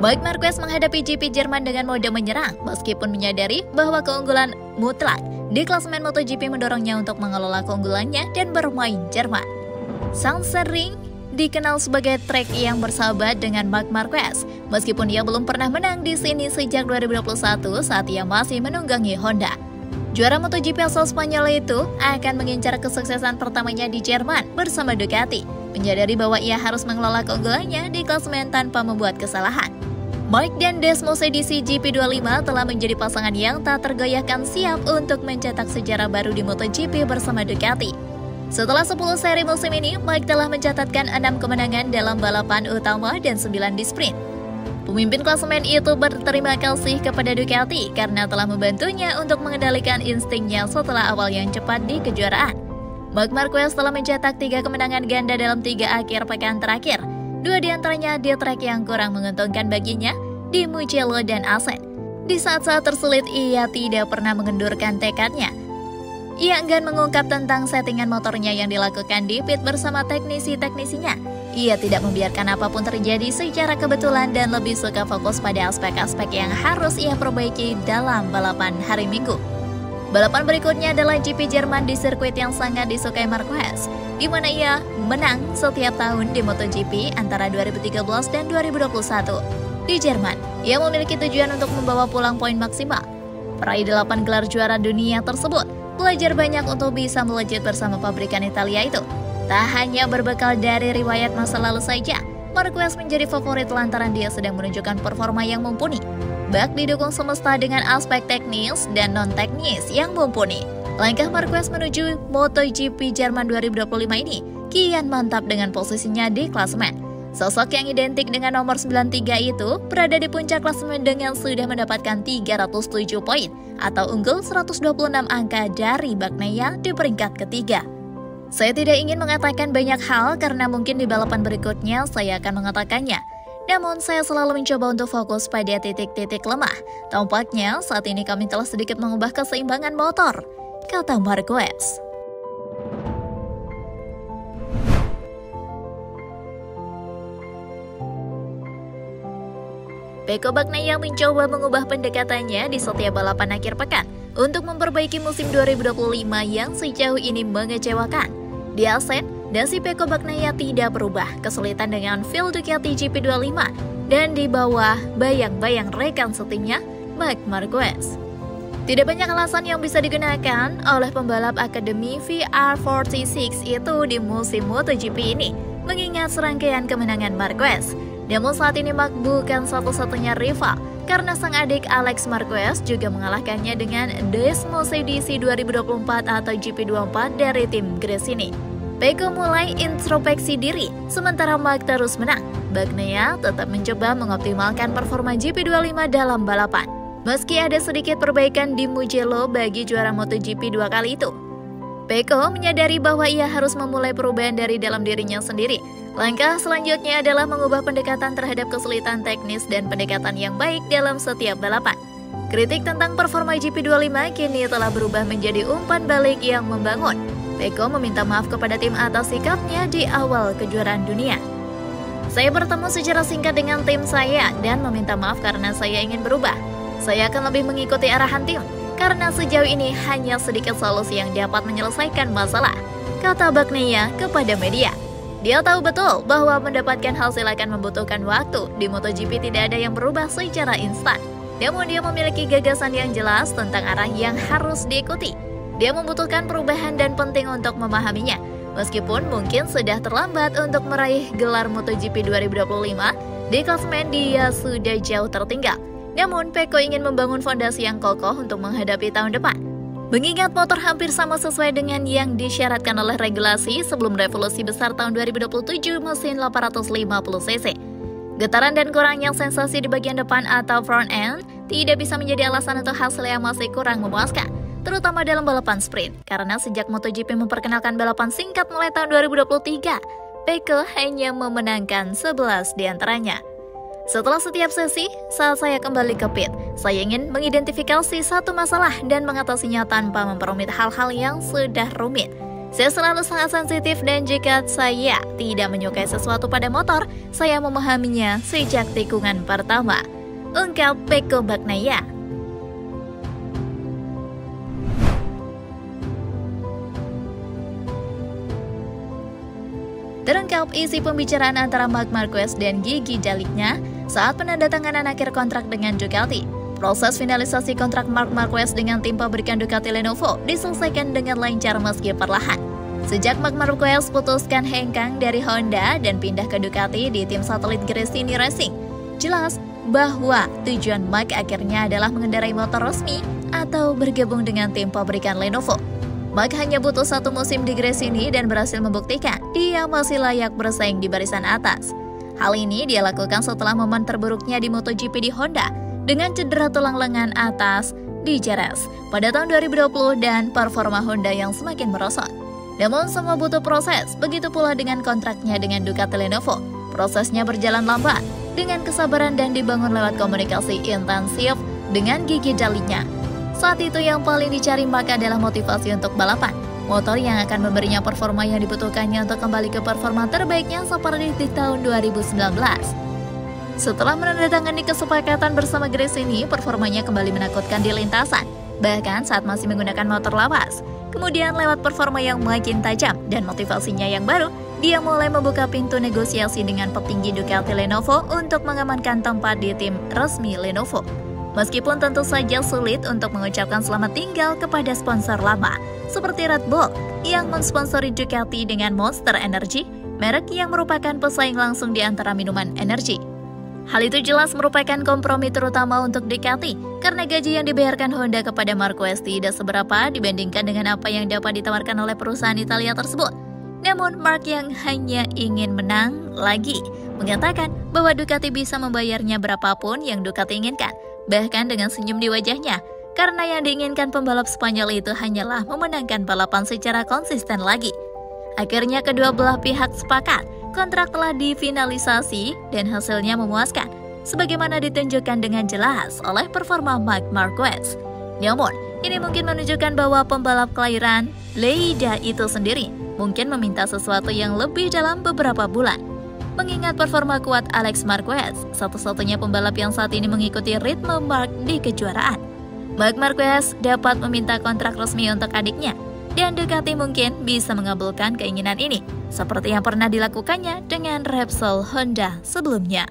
Marc Marquez menghadapi GP Jerman dengan mode menyerang, meskipun menyadari bahwa keunggulan mutlak di klasemen MotoGP mendorongnya untuk mengelola keunggulannya dan bermain Jerman. Sachsenring dikenal sebagai trek yang bersahabat dengan Marc Marquez, meskipun ia belum pernah menang di sini sejak 2021 saat ia masih menunggangi Honda. Juara MotoGP asal Spanyol itu akan mengincar kesuksesan pertamanya di Jerman bersama Ducati, menyadari bahwa ia harus mengelola keunggulannya di klasemen tanpa membuat kesalahan. Marc dan Desmos edisi GP25 telah menjadi pasangan yang tak tergoyahkan siap untuk mencetak sejarah baru di MotoGP bersama Ducati. Setelah 10 seri musim ini, Marc telah mencatatkan 6 kemenangan dalam balapan utama dan 9 di sprint. Pemimpin klasemen itu berterima kasih kepada Ducati karena telah membantunya untuk mengendalikan instingnya setelah awal yang cepat di kejuaraan. Marc Marquez telah mencetak 3 kemenangan ganda dalam 3 akhir pekan terakhir. 2 diantaranya di trek yang kurang menguntungkan baginya, di Mugello dan Assen. Di saat-saat tersulit, ia tidak pernah mengendurkan tekadnya. Ia enggan mengungkap tentang settingan motornya yang dilakukan di pit bersama teknisi-teknisinya. Ia tidak membiarkan apapun terjadi secara kebetulan dan lebih suka fokus pada aspek-aspek yang harus ia perbaiki dalam balapan hari Minggu. Balapan berikutnya adalah GP Jerman di sirkuit yang sangat disukai Marquez, di mana ia menang setiap tahun di MotoGP antara 2013 dan 2021. Di Jerman, ia memiliki tujuan untuk membawa pulang poin maksimal. Peraih 8 gelar juara dunia tersebut belajar banyak untuk bisa melejit bersama pabrikan Italia itu. Tak hanya berbekal dari riwayat masa lalu saja, Marquez menjadi favorit lantaran dia sedang menunjukkan performa yang mumpuni. Bak didukung semesta dengan aspek teknis dan non-teknis yang mumpuni. Langkah Marquez menuju MotoGP Jerman 2025 ini kian mantap dengan posisinya di klasemen. Sosok yang identik dengan nomor 93 itu berada di puncak klasemen dengan sudah mendapatkan 307 poin atau unggul 126 angka dari Bagnaia di peringkat ketiga. Saya tidak ingin mengatakan banyak hal karena mungkin di balapan berikutnya saya akan mengatakannya. Namun saya selalu mencoba untuk fokus pada titik-titik lemah. Tampaknya saat ini kami telah sedikit mengubah keseimbangan motor, kata Marquez. Pecco Bagnaia mencoba mengubah pendekatannya di setiap balapan akhir pekan untuk memperbaiki musim 2025 yang sejauh ini mengecewakan. Di Assen, dasi Pecco Bagnaia tidak berubah, kesulitan dengan feel Ducati GP25 dan di bawah bayang-bayang rekan setimnya, Marc Marquez. Tidak banyak alasan yang bisa digunakan oleh pembalap Akademi VR46 itu di musim MotoGP ini, mengingat serangkaian kemenangan Marquez. Namun saat ini Marc bukan satu-satunya rival, karena sang adik Alex Marquez juga mengalahkannya dengan Desmos edisi 2024 atau GP24 dari tim Gresini. Pecco mulai introspeksi diri, sementara Marc terus menang. Bagnaia tetap mencoba mengoptimalkan performa GP25 dalam balapan. Meski ada sedikit perbaikan di Mugello bagi juara MotoGP 2 kali itu, Pecco menyadari bahwa ia harus memulai perubahan dari dalam dirinya sendiri. Langkah selanjutnya adalah mengubah pendekatan terhadap kesulitan teknis dan pendekatan yang baik dalam setiap balapan. Kritik tentang performa GP25 kini telah berubah menjadi umpan balik yang membangun. Pecco meminta maaf kepada tim atas sikapnya di awal kejuaraan dunia. Saya bertemu secara singkat dengan tim saya dan meminta maaf karena saya ingin berubah. Saya akan lebih mengikuti arahan tim, karena sejauh ini hanya sedikit solusi yang dapat menyelesaikan masalah, kata Bagnaia kepada media. Dia tahu betul bahwa mendapatkan hasil akan membutuhkan waktu. Di MotoGP tidak ada yang berubah secara instan. Namun dia memiliki gagasan yang jelas tentang arah yang harus diikuti. Dia membutuhkan perubahan dan penting untuk memahaminya. Meskipun mungkin sudah terlambat untuk meraih gelar MotoGP 2025, di klasemen dia sudah jauh tertinggal. Namun Pecco ingin membangun fondasi yang kokoh untuk menghadapi tahun depan. Mengingat motor hampir sama sesuai dengan yang disyaratkan oleh regulasi sebelum revolusi besar tahun 2027 mesin 850cc. Getaran dan kurangnya sensasi di bagian depan atau front end tidak bisa menjadi alasan untuk hasil yang masih kurang memuaskan, terutama dalam balapan sprint. Karena sejak MotoGP memperkenalkan balapan singkat mulai tahun 2023, Pecco hanya memenangkan 11 diantaranya. Setelah setiap sesi, saat saya kembali ke pit, saya ingin mengidentifikasi satu masalah dan mengatasinya tanpa memperumit hal-hal yang sudah rumit. Saya selalu sangat sensitif dan jika saya tidak menyukai sesuatu pada motor, saya memahaminya sejak tikungan pertama. Ungkap Peko Bagnaya. Terungkap isi pembicaraan antara Marc Marquez dan Gigi D'Alessio saat penandatanganan akhir kontrak dengan Ducati. Proses finalisasi kontrak Marc Marquez dengan tim pabrikan Ducati Lenovo diselesaikan dengan lancar meski perlahan. Sejak Marc Marquez putuskan hengkang dari Honda dan pindah ke Ducati di tim satelit Gresini Racing, jelas bahwa tujuan Marc akhirnya adalah mengendarai motor resmi atau bergabung dengan tim pabrikan Lenovo. Marc hanya butuh 1 musim di Gresini dan berhasil membuktikan dia masih layak bersaing di barisan atas. Hal ini dia lakukan setelah momen terburuknya di MotoGP di Honda dengan cedera tulang lengan atas di Jerez pada tahun 2020 dan performa Honda yang semakin merosot. Namun semua butuh proses, begitu pula dengan kontraknya dengan Ducati Lenovo. Prosesnya berjalan lambat, dengan kesabaran dan dibangun lewat komunikasi intensif dengan Gigi D'Alessio. Saat itu yang paling dicari Marc adalah motivasi untuk balapan, motor yang akan memberinya performa yang dibutuhkannya untuk kembali ke performa terbaiknya seperti di tahun 2019. Setelah menandatangani kesepakatan bersama Gresini, performanya kembali menakutkan di lintasan, bahkan saat masih menggunakan motor lawas. Kemudian lewat performa yang makin tajam dan motivasinya yang baru, dia mulai membuka pintu negosiasi dengan petinggi Ducati Lenovo untuk mengamankan tempat di tim resmi Lenovo. Meskipun tentu saja sulit untuk mengucapkan selamat tinggal kepada sponsor lama, seperti Red Bull yang mensponsori Ducati dengan Monster Energy, merek yang merupakan pesaing langsung di antara minuman energi. Hal itu jelas merupakan kompromi terutama untuk Ducati, karena gaji yang dibayarkan Honda kepada Marquez tidak seberapa dibandingkan dengan apa yang dapat ditawarkan oleh perusahaan Italia tersebut. Namun Marc yang hanya ingin menang lagi, mengatakan bahwa Ducati bisa membayarnya berapapun yang Ducati inginkan, bahkan dengan senyum di wajahnya, karena yang diinginkan pembalap Spanyol itu hanyalah memenangkan balapan secara konsisten lagi. Akhirnya kedua belah pihak sepakat, kontrak telah difinalisasi dan hasilnya memuaskan, sebagaimana ditunjukkan dengan jelas oleh performa Marc Marquez. Namun, ini mungkin menunjukkan bahwa pembalap kelahiran Lleida itu sendiri mungkin meminta sesuatu yang lebih dalam beberapa bulan. Mengingat performa kuat Alex Marquez, satu-satunya pembalap yang saat ini mengikuti ritme Marc di kejuaraan. Marc Marquez dapat meminta kontrak resmi untuk adiknya, dan Ducati mungkin bisa mengabulkan keinginan ini, seperti yang pernah dilakukannya dengan Repsol Honda sebelumnya.